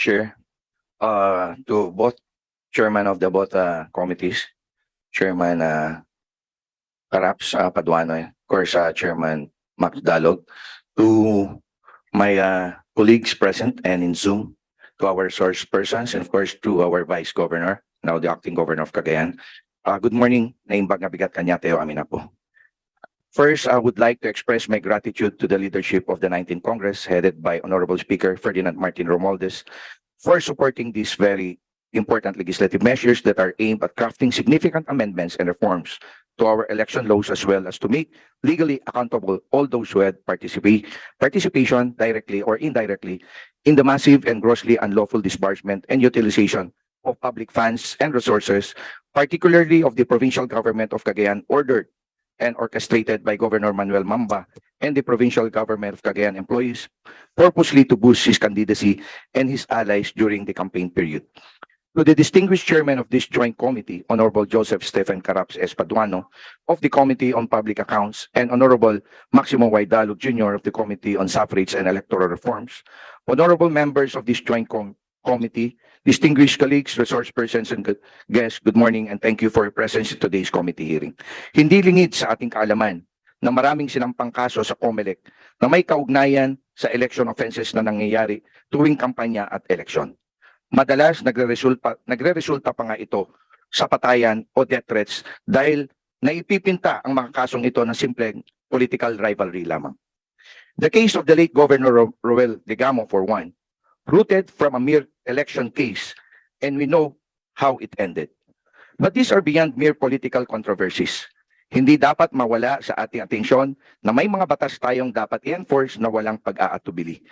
Chair, to both chairman of the both committees, Chairman Caraps Paduano, of course, Chairman Max Dalog, to my colleagues present and in Zoom, to our source persons, and of course to our Vice Governor, now the Acting Governor of Cagayan. Good morning, naimbag nga bigat kanya, Teo Amin na po. First, I would like to express my gratitude to the leadership of the 19th Congress, headed by Honorable Speaker Ferdinand Martin Romualdez, for supporting these very important legislative measures that are aimed at crafting significant amendments and reforms to our election laws, as well as to make legally accountable all those who had participation directly or indirectly in the massive and grossly unlawful disbursement and utilization of public funds and resources, particularly of the provincial government of Cagayan, ordered and orchestrated by Governor Mamba and the provincial government of Cagayan employees, purposely to boost his candidacy and his allies during the campaign period. To the distinguished chairman of this joint committee, Honorable Joseph Stephen Caraps Espaduano of the Committee on Public Accounts, and Honorable Maximo Waidalog Jr. of the Committee on Suffrage and Electoral Reforms, honorable members of this joint committee, distinguished colleagues, resource persons, and guests, good morning and thank you for your presence in today's committee hearing. Hindi lingid sa ating kaalaman na maraming sinampang kaso sa COMELEC na may kaugnayan sa election offenses na nangyayari tuwing kampanya at eleksyon. Madalas nagre-resulta pa nga ito sa patayan o death threats dahil naipipinta ang mga kasong ito ng simpleng political rivalry lamang. The case of the late Governor Roel Digamo, for one, rooted from a mere election case, and we know how it ended. But these are beyond mere political controversies. Hindi dapat mawala sa ating atensyon na may mga batas tayong dapat i-enforce na walang pag-aatubili.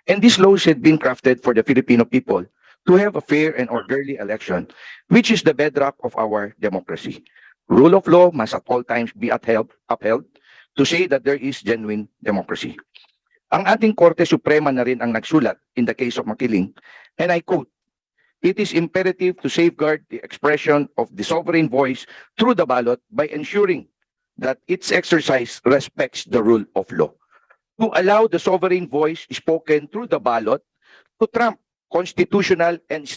And these laws had been crafted for the Filipino people to have a fair and orderly election, which is the bedrock of our democracy. Rule of law must at all times be upheld to say that there is genuine democracy. Ang ating Korte Suprema na rin ang nagsulat in the case of Makiling, and I quote, "It is imperative to safeguard the expression of the sovereign voice through the ballot by ensuring that its exercise respects the rule of law. To allow the sovereign voice spoken through the ballot to trump constitutional and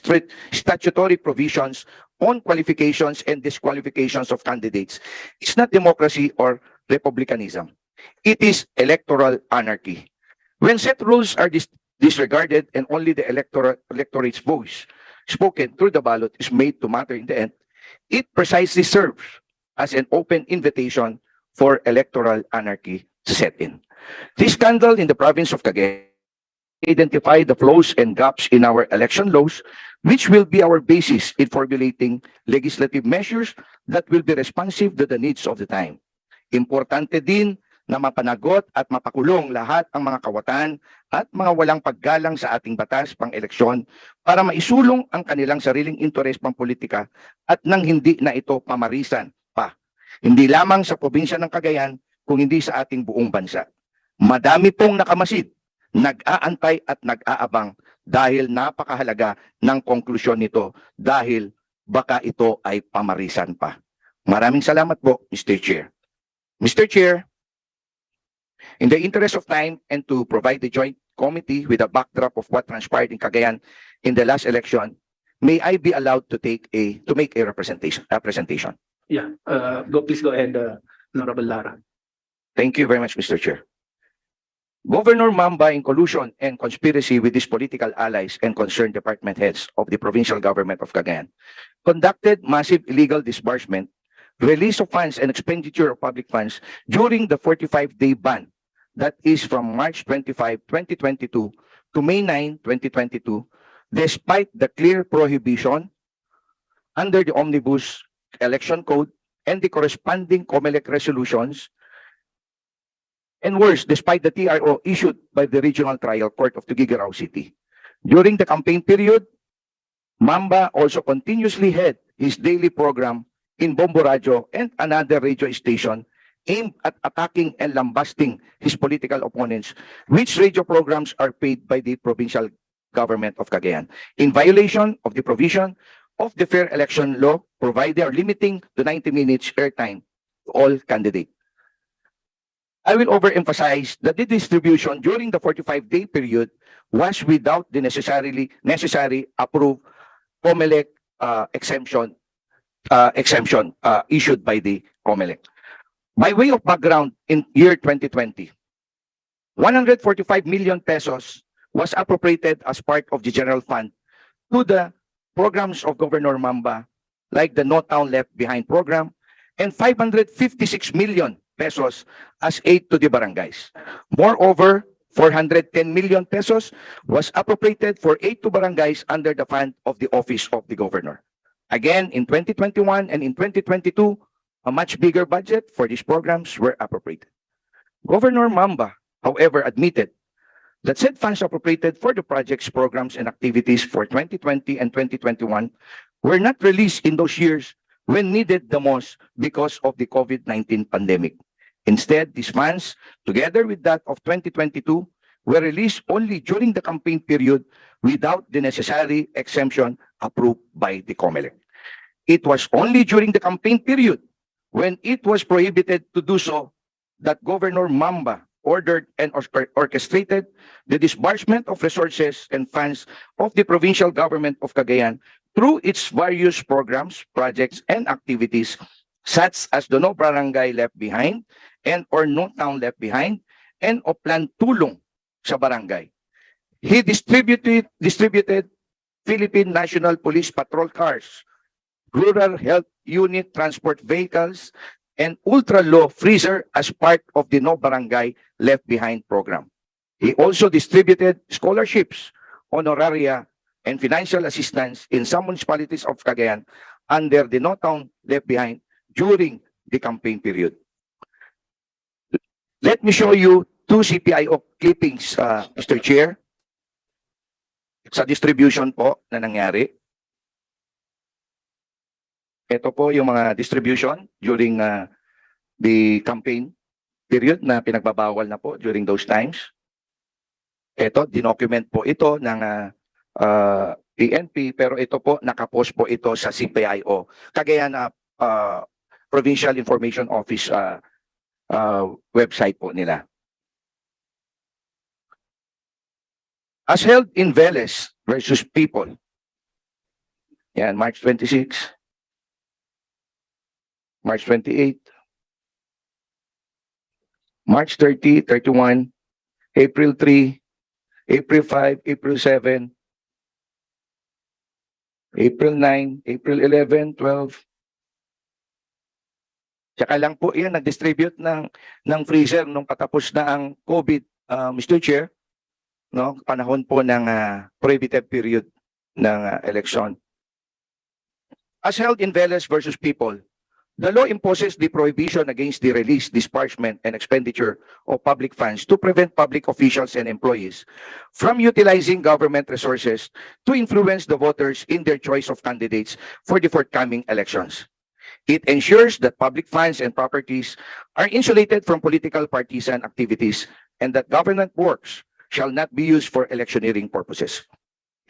statutory provisions on qualifications and disqualifications of candidates is not democracy or republicanism. It is electoral anarchy. When set rules are disregarded and only the electorate's voice spoken through the ballot is made to matter in the end, it precisely serves as an open invitation for electoral anarchy to set in. This scandal in the province of Cagayan identify the flaws and gaps in our election laws, which will be our basis in formulating legislative measures that will be responsive to the needs of the time. Importante din na mapanagot at mapakulong lahat ang mga kawatan at mga walang paggalang sa ating batas pang-eleksyon para maisulong ang kanilang sariling interes pang-politika at nang hindi na ito pamarisan pa. Hindi lamang sa probinsya ng Cagayan, kung hindi sa ating buong bansa. Madami pong nakamasid, nag-aantay at nag-aabang dahil napakahalaga ng konklusyon nito dahil baka ito ay pamarisan pa. Maraming salamat po, Mr. Chair. Mr. Chair, in the interest of time and to provide the joint committee with a backdrop of what transpired in Cagayan in the last election, may I be allowed to make a presentation? Yeah, please go ahead, Honorable Lara. Thank you very much, Mr. Chair. Governor Mamba, in collusion and conspiracy with his political allies and concerned department heads of the provincial government of Cagayan, conducted massive illegal disbursement, release of funds and expenditure of public funds during the 45-day ban that is from March 25, 2022 to May 9, 2022, despite the clear prohibition under the Omnibus Election Code and the corresponding COMELEC resolutions, and worse, despite the TRO issued by the Regional Trial Court of Tuguegarao City. During the campaign period, Mamba also continuously had his daily program in Bombo Radio and another radio station aimed at attacking and lambasting his political opponents, which radio programs are paid by the provincial government of Cagayan, in violation of the provision of the Fair Election Law, providing or limiting the 90 minutes airtime to all candidates. I will overemphasize that the distribution during the 45-day period was without the necessary approved COMELEC exemption issued by the COMELEC. By way of background, in year 2020, 145 million pesos was appropriated as part of the general fund to the programs of Governor Mamba, like the No Town Left Behind program, and 556 million pesos as aid to the barangays. Moreover, 410 million pesos was appropriated for aid to barangays under the fund of the Office of the Governor. Again, in 2021 and in 2022, a much bigger budget for these programs were appropriated. Governor Mamba, however, admitted that said funds appropriated for the projects, programs, and activities for 2020 and 2021 were not released in those years when needed the most because of the COVID-19 pandemic. Instead, these funds, together with that of 2022, were released only during the campaign period without the necessary exemption approved by the COMELEC. It was only during the campaign period when it was prohibited to do so that Governor Mamba ordered and orchestrated the disbursement of resources and funds of the provincial government of Cagayan through its various programs, projects, and activities, such as the No Barangay Left Behind and or No Town Left Behind, and o Plan Tulong sa Barangay. He distributed Philippine National Police patrol cars, rural health unit transport vehicles, and ultra-low freezer as part of the No Barangay Left Behind program. He also distributed scholarships, honoraria, and financial assistance in some municipalities of Cagayan under the No Town Left Behind during the campaign period. Let me show you two CPIO clippings, Mr. Chair, sa distribution po na nangyari. Ito po yung mga distribution during the campaign period na pinagbabawal na po during those times. Ito, dinocument po ito ng PNP, pero ito po, nakapost po ito sa CPIO, Cagayan Provincial Information Office website po nila. As held in Veles versus People. Yan, March 26. March 28, March 30, 31, April 3, April 5, April 7, April 9, April 11, 12. Tsaka lang po yan, nag-distribute ng freezer nung patapos na ang COVID, Mr. Chair, no? Panahon po ng prohibitive period ng election. As held in Veles versus People, the law imposes the prohibition against the release, disbursement, and expenditure of public funds to prevent public officials and employees from utilizing government resources to influence the voters in their choice of candidates for the forthcoming elections. It ensures that public funds and properties are insulated from political partisan activities and that government works shall not be used for electioneering purposes.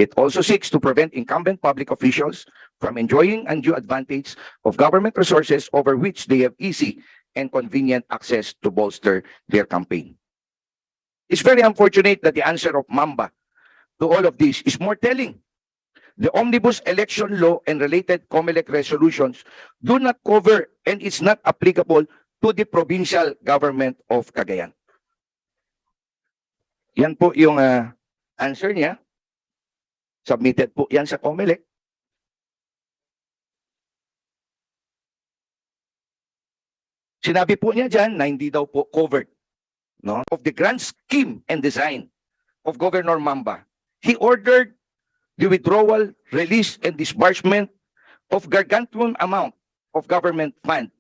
It also seeks to prevent incumbent public officials from enjoying undue advantage of government resources over which they have easy and convenient access to bolster their campaign. It's very unfortunate that the answer of Mamba to all of this is more telling. The omnibus election law and related COMELEC resolutions do not cover and it's not applicable to the provincial government of Cagayan. Yan po yung answer niya. Submitted po yan sa COMELEC. Sinabi po niya dyan na hindi daw po covered, no, of the grand scheme and design of Governor Mamba. He ordered the withdrawal, release, and disbursement of gargantuan amount of government fund,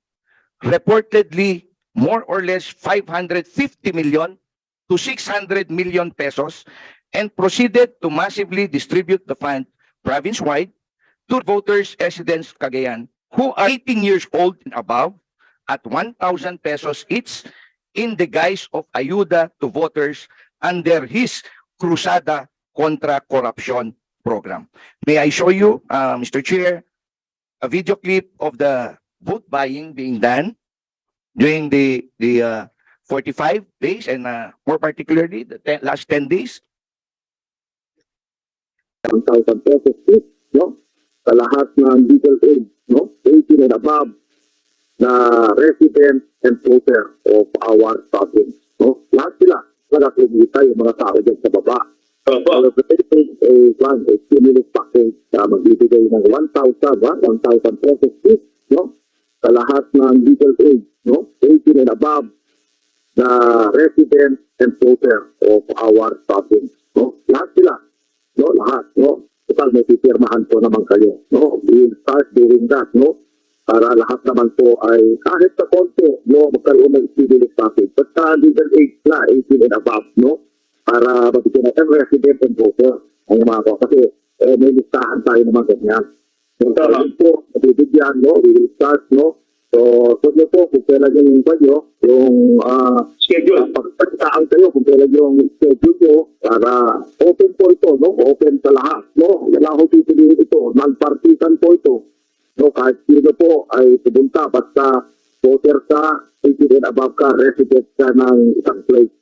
reportedly more or less 550 million to 600 million pesos, and proceeded to massively distribute the fund province-wide to voters, residents of Cagayan who are 18 years old and above at 1,000 pesos each in the guise of ayuda to voters under his Crusada Contra Corruption program. May I show you, Mr. Chair, a video clip of the vote buying being done during the 45 days and more particularly the last 10 days? 1,000 pesos each, no? Sa lahat ng legal aid, no? 18 and above na resident and voter of our province, no? Lahat sila, nagkakita yung mga tao dyan sa baba. All of the a stimulus package na magbibigay ng 1,000 pesos each, no? Sa lahat ng legal aid, no? 18 and above na resident and voter of our province, no? Lahat sila, no, lahat, no, total may pipirmahan po naman kayo, no, we will start doing that, no, para lahat naman po ay kahit sa konti, no, magkaroon ng stimulus package, basta legal age na, 18 and above, no, para mabigyan natin resident and voter, ang mga ko, kasi may listahan tayo naman ganyan. So, yun po, mabibigyan, no, we will start, no, so, nyo po, kung kailan yung kayo, yung schedule, pagkakitaan kayo, kung kailan yung schedule nyo, para open po ito, no? Open sa lahat, no? Wala akong pipiliin ito, non-partisan po ito. No, kahit sino po ay pumunta, basta voter ka, 18 and above ka, resident ka ng isang place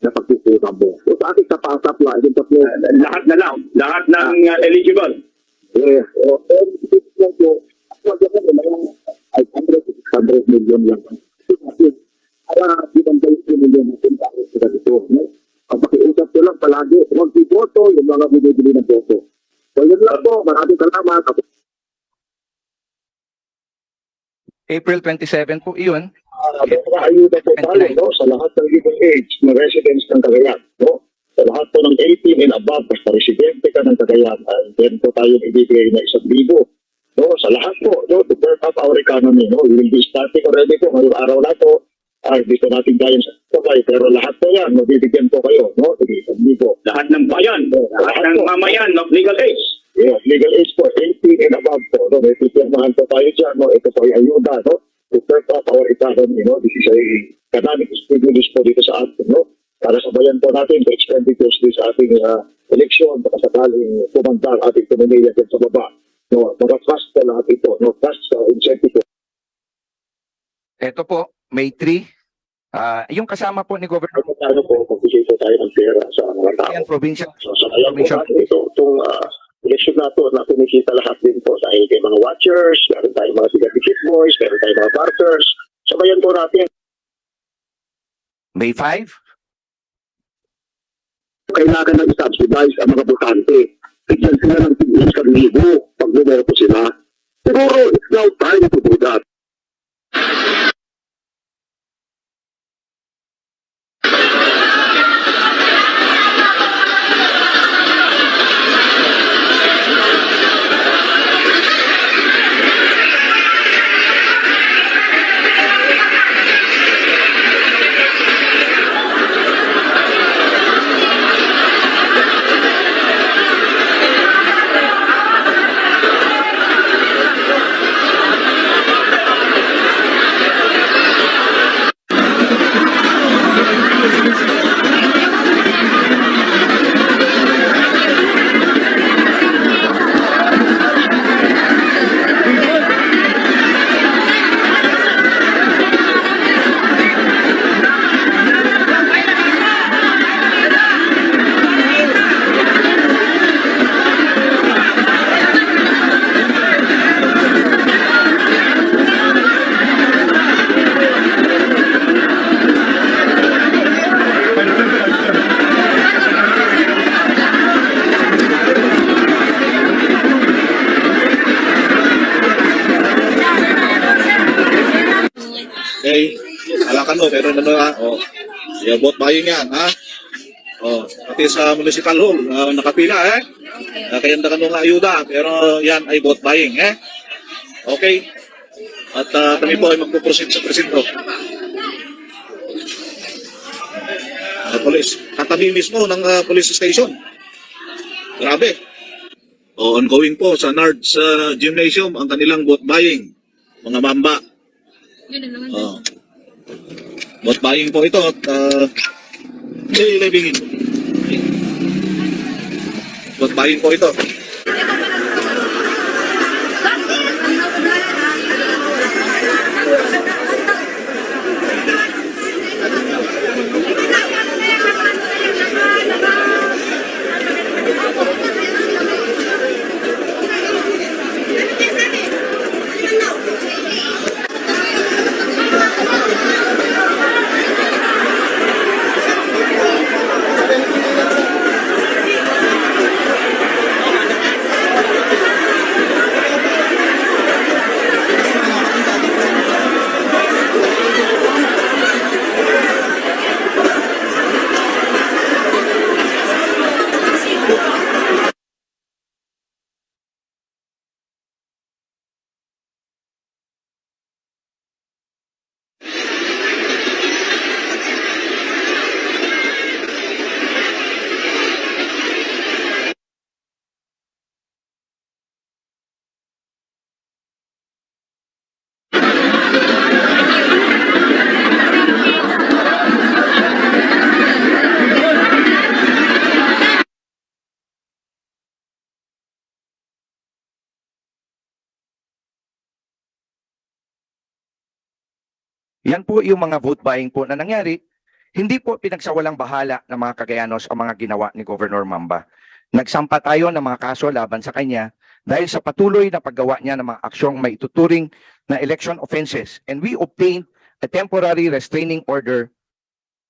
na pagkukunan mo. So, sa ating kapasap lang, yung tatlo. Lahat na lang, lahat ng eligible. Yes, o, lang po, ay 100 million lang. Para binanggay 2 million natin tayo sa ganito. Ang pakiusap ko lang palagi, huwag iboto yung mga binibili ng boto. So yun lang po, maraming salamat. April 27 po iyon. Ayuda po tayo, no, sa lahat ng legal age na residents ng Cagayan. No? Sa lahat po ng 18 and above, basta residente ka ng Cagayan, then po tayo ibigay na 1,000. No, sa lahat po, no, to burn up our economy, no, we will be starting already po ngayong araw na to, dito natin kaya sa sabay, pero lahat po yan, mabibigyan po kayo, no, hindi po. Lahat ng bayan, lahat ng mamayan of legal age. Yes, legal age po, 18 and above po, no, may pipirmahan po tayo dyan, no, ito po ay ayuda, no, to burn up our economy, no, this is a economic stimulus po dito sa atin, no, para sabayan po natin the expenditures din sa ating eleksyon, baka sakaling pumanda ang ating pamilya dyan sa baba. No, trust po lahat ito. No, trust sa incentive. Ito po, May 3. Yung kasama po ni Governor Ano po, magbigay po tayo ng pera sa mga tao. Yan, provincial. So, sa kaya po natin ito, itong election na ito, na kumikita lahat din po dahil kay mga watchers, meron tayong mga sigatikit boys, meron tayong mga partners. Sabayan po natin. May 5. Kailangan ng subsidize ang mga botante. Tignan sila ng tignan sa libo pag bumoto sila. Siguro, it's now time to do that. Okay, alakan mo, pero ano ha, bot buying yan, ha? Pati sa municipal hall, nakapila, kaya na kanong ayuda, pero yan ay bot buying, Okay? At kami po ay magpuproceed sa presinto. Police, katabi mismo ng police station. Grabe. Ongoing po sa Nards Gymnasium ang kanilang bot buying, mga mamba. Bot buying po ito at living in. Bot buying po ito. Yan po yung mga vote buying po na nangyari. Hindi po pinagsawalang bahala ng mga Cagayanos ang mga ginawa ni Governor Mamba. Nagsampa tayo ng mga kaso laban sa kanya dahil sa patuloy na paggawa niya ng mga aksyong may tuturing na election offenses. And we obtained a temporary restraining order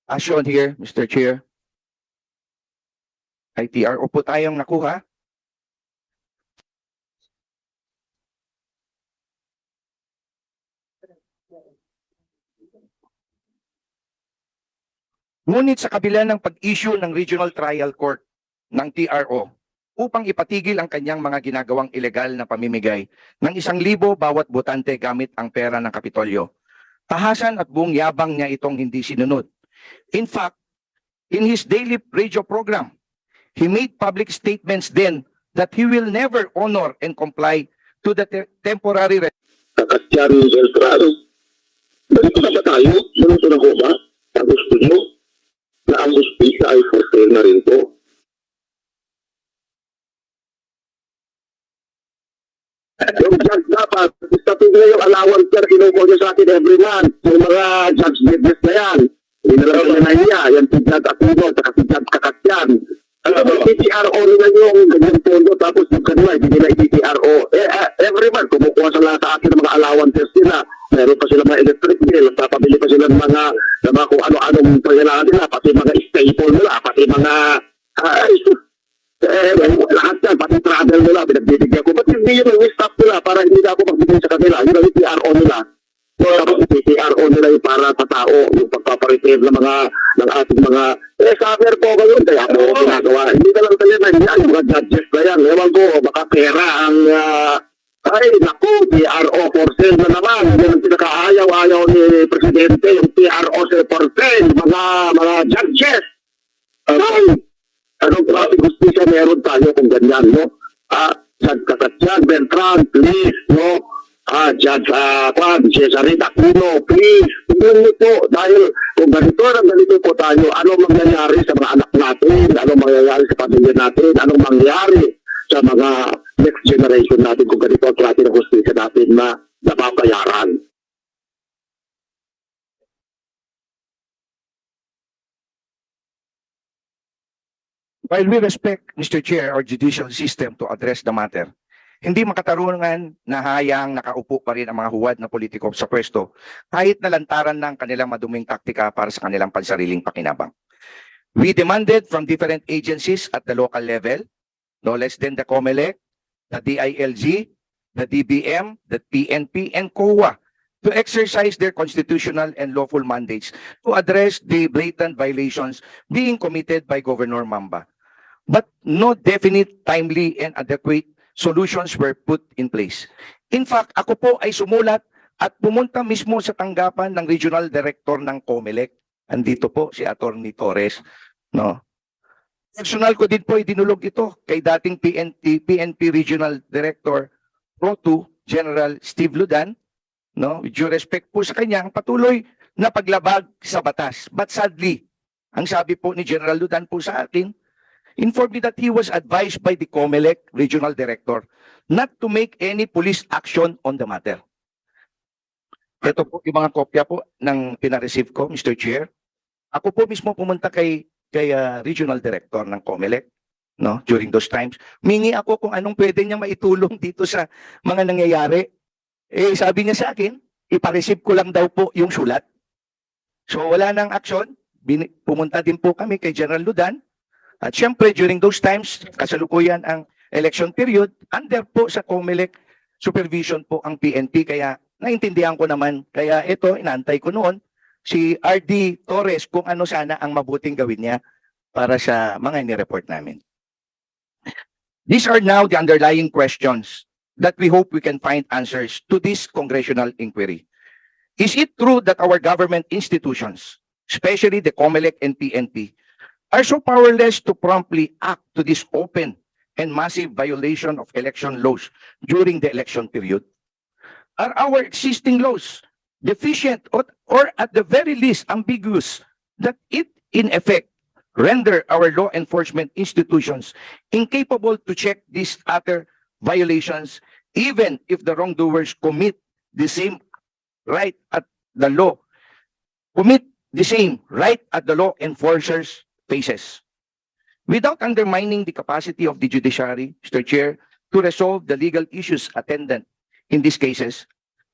as shown here, Mr. Chair. ITRO po tayong nakuha. Ngunit sa kabila ng pag-issue ng Regional Trial Court ng TRO upang ipatigil ang kanyang mga ginagawang ilegal na pamimigay ng 1,000 bawat botante gamit ang pera ng Kapitolyo, tahasan at buong yabang niya itong hindi sinunod. In fact, in his daily radio program, he made public statements then that he will never honor and comply to the temporary Kakatyan del Prado. Ganito na ba tayo? Ganito na ko ba? Ang gusto nyo na ang justisya ay for sale na rin po. Yung judge dapat, istapin nyo yung allowance sir, kinukuha nyo sa akin every month. Yung mga judge business na yan. Hindi na lang na niya. Yan si Judge Aquino, saka si Judge Kakatyan. TTRO nila yung ganyan pondo, tapos yung kanila, hindi nila TTRO. Every month, kumukuha sila sa akin ng mga allowances nila. Meron pa sila mga electric bill, papabili pa sila ng mga kung ano-anong pagkailangan nila, pati mga staple nila, pati mga, lahat yan, pati travel nila, pinagbibigyan ko. Ba't hindi yun ang stop nila para hindi na ako magbigay sa kanila? Yun ang TTRO nila. So, tapos yung TTRO nila yung para sa tao, yung pagpaparepair ng ating mga, suffer po kayo, kaya po ginagawa. Hindi na lang tayo na yan, yung mga judges na yan. Ewan ko, baka pera ang, ay, naku, TRO for sale na naman. Yan ang pinakaayaw-ayaw ni Presidente, yung TRO for sale, mga judges. Ay, anong klaseng justisya meron tayo kung ganyan, no? Judge Kakatyan, Beltran, please, no? Judge Cesarita Aquino, please, tingnan niyo po, dahil kung ganito po tayo, anong mangyayari sa mga anak natin, anong mangyayari sa pamilya natin, anong mangyayari sa mga next generation natin kung ganito ang klase ng justisya natin na napapayaran. While we respect, Mr. Chair, our judicial system to address the matter, hindi makatarungan na hayang nakaupo pa rin ang mga huwad na politiko sa pwesto kahit nalantaran ng kanilang maduming taktika para sa kanilang pansariling pakinabang. We demanded from different agencies at the local level, no less than the COMELEC, the DILG, the DBM, the PNP, and COA to exercise their constitutional and lawful mandates to address the blatant violations being committed by Governor Mamba. But no definite, timely, and adequate solutions were put in place. In fact, ako po ay sumulat at pumunta mismo sa tanggapan ng Regional Director ng COMELEC. Andito po si Attorney Torres, no? Personal ko din po idinulog ito kay dating PNP Regional Director Pro 2 General Steve Ludan, no? With due respect po sa kanya, ang patuloy na paglabag sa batas. But sadly, ang sabi po ni General Ludan po sa akin, informed me that he was advised by the COMELEC Regional Director not to make any police action on the matter. Ito po yung mga kopya po ng pinareceive ko, Mr. Chair. Ako po mismo pumunta kay Regional Director ng COMELEC, no, during those times. Mingi ako kung anong pwede niya maitulong dito sa mga nangyayari. Sabi niya sa akin, ipareceive ko lang daw po yung sulat. So wala nang action. Pumunta din po kami kay General Ludan. At syempre, during those times, kasalukuyan ang election period, under po sa COMELEC supervision po ang PNP. Kaya naintindihan ko naman. Kaya ito, inaantay ko noon, si RD Torres kung ano sana ang mabuting gawin niya para sa mga ini-report namin. These are now the underlying questions that we hope we can find answers to this congressional inquiry. Is it true that our government institutions, especially the COMELEC and PNP, are so powerless to promptly act to this open and massive violation of election laws during the election period? Are our existing laws deficient or at the very least ambiguous that it in effect render our law enforcement institutions incapable to check these other violations even if the wrongdoers commit the same right at the law commit the same right at the law enforcers' faces. Without undermining the capacity of the judiciary, Mr. Chair, to resolve the legal issues attendant in these cases,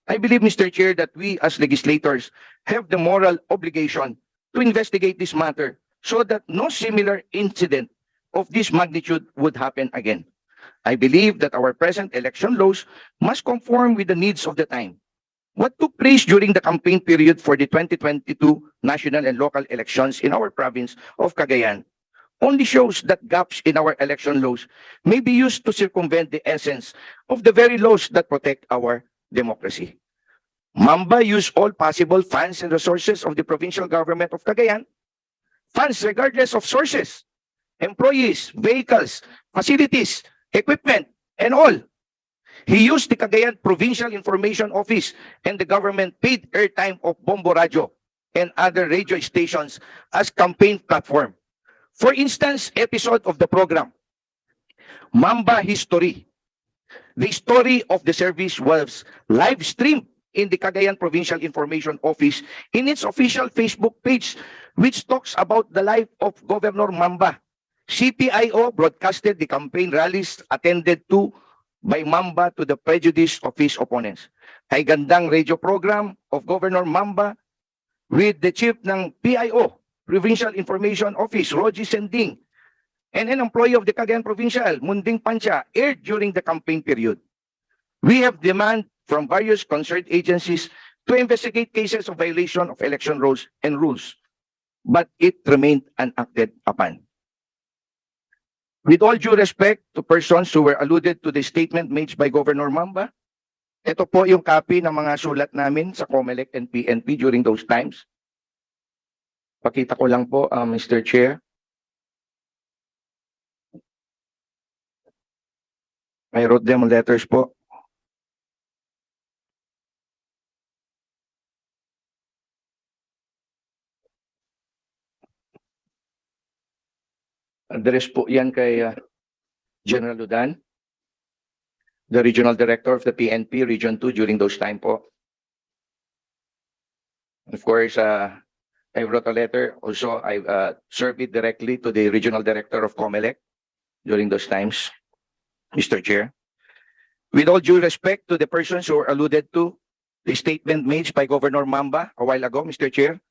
I believe, Mr. Chair, that we as legislators have the moral obligation to investigate this matter so that no similar incident of this magnitude would happen again. I believe that our present election laws must conform with the needs of the time. What took place during the campaign period for the 2022 national and local elections in our province of Cagayan only shows that gaps in our election laws may be used to circumvent the essence of the very laws that protect our democracy. Mamba used all possible funds and resources of the provincial government of Cagayan, funds regardless of sources, employees, vehicles, facilities, equipment, and all. He used the Cagayan Provincial Information Office and the government paid airtime of Bombo Radio and other radio stations as campaign platform. For instance, episode of the program, Mamba History. The story of the service was live streamed in the Cagayan Provincial Information Office in its official Facebook page, which talks about the life of Governor Mamba. CPIO broadcasted the campaign rallies attended to by Mamba to the prejudice of his opponents. Ay gandang radio program of Governor Mamba with the chief ng PIO, Provincial Information Office, Rogie Sending, and an employee of the Cagayan Provincial, Munding Pancha, aired during the campaign period. We have demand from various concerned agencies to investigate cases of violation of election rules and rules, but it remained unacted upon. With all due respect to persons who were alluded to the statement made by Governor Mamba, ito po yung copy ng mga sulat namin sa COMELEC and PNP during those times. Pakita ko lang po, Mr. Chair. I wrote them on letters po. Address po yan kay General Ludan, the Regional Director of the PNP Region 2 during those time po. Of course, I wrote a letter. Also, I served it directly to the Regional Director of COMELEC during those times, Mr. Chair. With all due respect to the persons who were alluded to the statement made by Governor Mamba a while ago, Mr. Chair,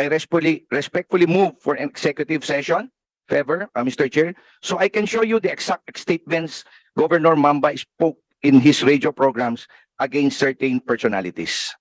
I respectfully move for an executive session, favor, Mr. Chair, so I can show you the exact statements Governor Mamba spoke in his radio programs against certain personalities.